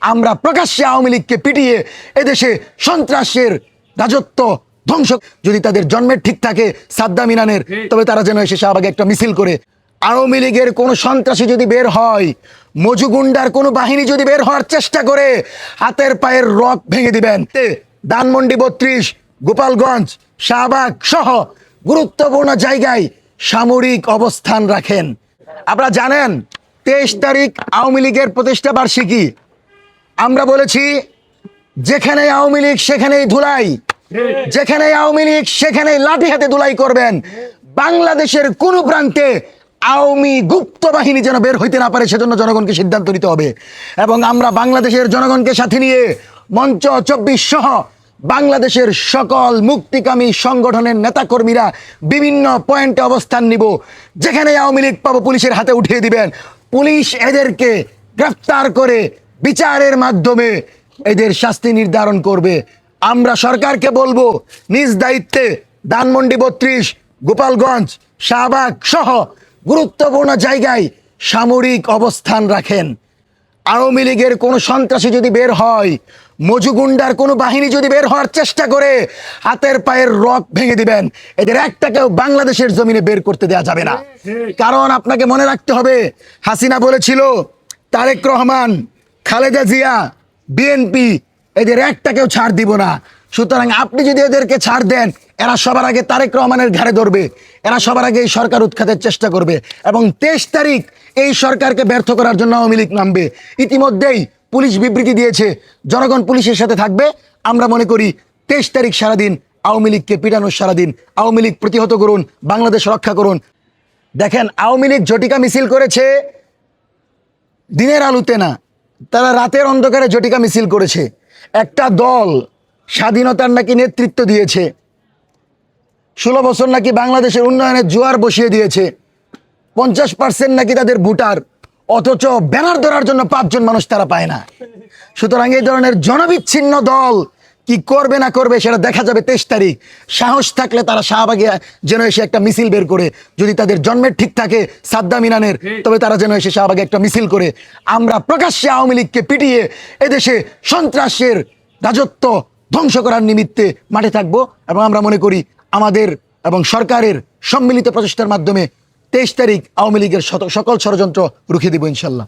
আমরা প্রকাশ্যে আওয়ামী লীগকে পিটিয়ে এদেশে সন্ত্রাসের রাজত্ব ধ্বংস, যদি তাদের জন্মের ঠিক থাকে সাদ্দাম ইরানের, তবে তারা যেন এসে শাহবাগে একটা মিছিল করে। আওয়ামী লীগের কোনো সন্ত্রাসী যদি বের হয়, মজুগুন্ডার কোনো বাহিনী যদি বের হওয়ার চেষ্টা করে, হাতের পায়ের রক ভেঙে দিবেন। ধানমন্ডি 32, গোপালগঞ্জ, শাহবাগ সহ গুরুত্বপূর্ণ জায়গায় সামরিক অবস্থান রাখেন। আপনারা জানেন 23 তারিখ আওয়ামী লীগের প্রতিষ্ঠা বার্ষিকী। আমরা বলেছি যেখানে আওয়ামী লীগ সেখানেই ধুলাই, যেখানে আওয়ামী লীগ সেখানেই লাঠি হাতে ধুলাই করবেন। বাংলাদেশের কোন প্রান্তে আওয়ামী গুপ্ত বাহিনী যেন বের হইতে না পারে, সেজন্য জনগণকে সিদ্ধান্ত নিতে হবে। এবং আমরা বাংলাদেশের জনগণকে সাথে নিয়ে মঞ্চ 24 সহ বাংলাদেশের সকল মুক্তিকামী সংগঠনের নেতাকর্মীরা বিভিন্ন পয়েন্টে অবস্থান নিব। যেখানে আওয়ামী লীগ পাবো পুলিশের হাতে উঠিয়ে দিবেন। পুলিশ এদেরকে গ্রেফতার করে বিচারের মাধ্যমে এদের শাস্তি নির্ধারণ করবে। আমরা সরকারকে বলবো নিজ দায়িত্বে ধানমন্ডি 32, গোপালগঞ্জ, শাহবাগ সহ গুরুত্বপূর্ণ জায়গায় সামরিক অবস্থান রাখেন। আওয়ামী লীগের কোনো সন্ত্রাসী যদি বের হয়, মজুগুন্ডার কোনো বাহিনী যদি বের হওয়ার চেষ্টা করে, হাতের পায়ের রক ভেঙে দিবেন। এদের একটাকেও বাংলাদেশের জমিনে বের করতে দেওয়া যাবে না। কারণ আপনাকে মনে রাখতে হবে, হাসিনা বলেছিল তারেক রহমান, খালেদা জিয়া, বিএনপি এদের একটাকেও ছাড় দিব না। সুতরাং আপনি যদি এদেরকে ছাড় দেন, এরা সবার আগে তারেক রহমানের ঘাড়ে ধরবে, এরা সবার আগে এই সরকার উৎখাতের চেষ্টা করবে। এবং 23 তারিখ এই সরকারকে ব্যর্থ করার জন্য আওয়ামী লীগ নামবে। ইতিমধ্যেই পুলিশ বিবৃতি দিয়েছে জনগণ পুলিশের সাথে থাকবে। আমরা মনে করি 23 তারিখ সারাদিন আওয়ামী লীগকে পিটানোর সারাদিন। আওয়ামী লীগ প্রতিহত করুন, বাংলাদেশ রক্ষা করুন। দেখেন আওয়ামী লীগ ঝটিকা মিছিল করেছে দিনের আলোতে না, তারা রাতের অন্ধকারে ঝটিকা মিছিল করেছে। একটা দল স্বাধীনতার নাকি নেতৃত্ব দিয়েছে, 16 বছর নাকি বাংলাদেশের উন্নয়নের জোয়ার বসিয়ে দিয়েছে, 50% নাকি তাদের ভোটার, অথচ ব্যানার ধরার জন্য 5 জন মানুষ তারা পায় না। সুতরাং এই ধরনের জনবিচ্ছিন্ন দল কি করবে না করবে সেটা দেখা যাবে 23 তারিখ। সাহস থাকলে তারা শাহবাগে যেন এসে একটা মিছিল বের করে, যদি তাদের জন্মের ঠিক থাকে সাদ্দাম ইরানের, তবে তারা যেন এসে শাহবাগে একটা মিছিল করে। আমরা প্রকাশ্যে আওয়ামী লীগকে পিটিয়ে এদেশে সন্ত্রাসের রাজত্ব ধ্বংস করার নিমিত্তে মাঠে থাকবো। এবং আমরা মনে করি আমাদের এবং সরকারের সম্মিলিত প্রচেষ্টার মাধ্যমে 23 তারিখ আওয়ামী লীগের সকল ষড়যন্ত্র রুখে দিব ইনশাল্লাহ।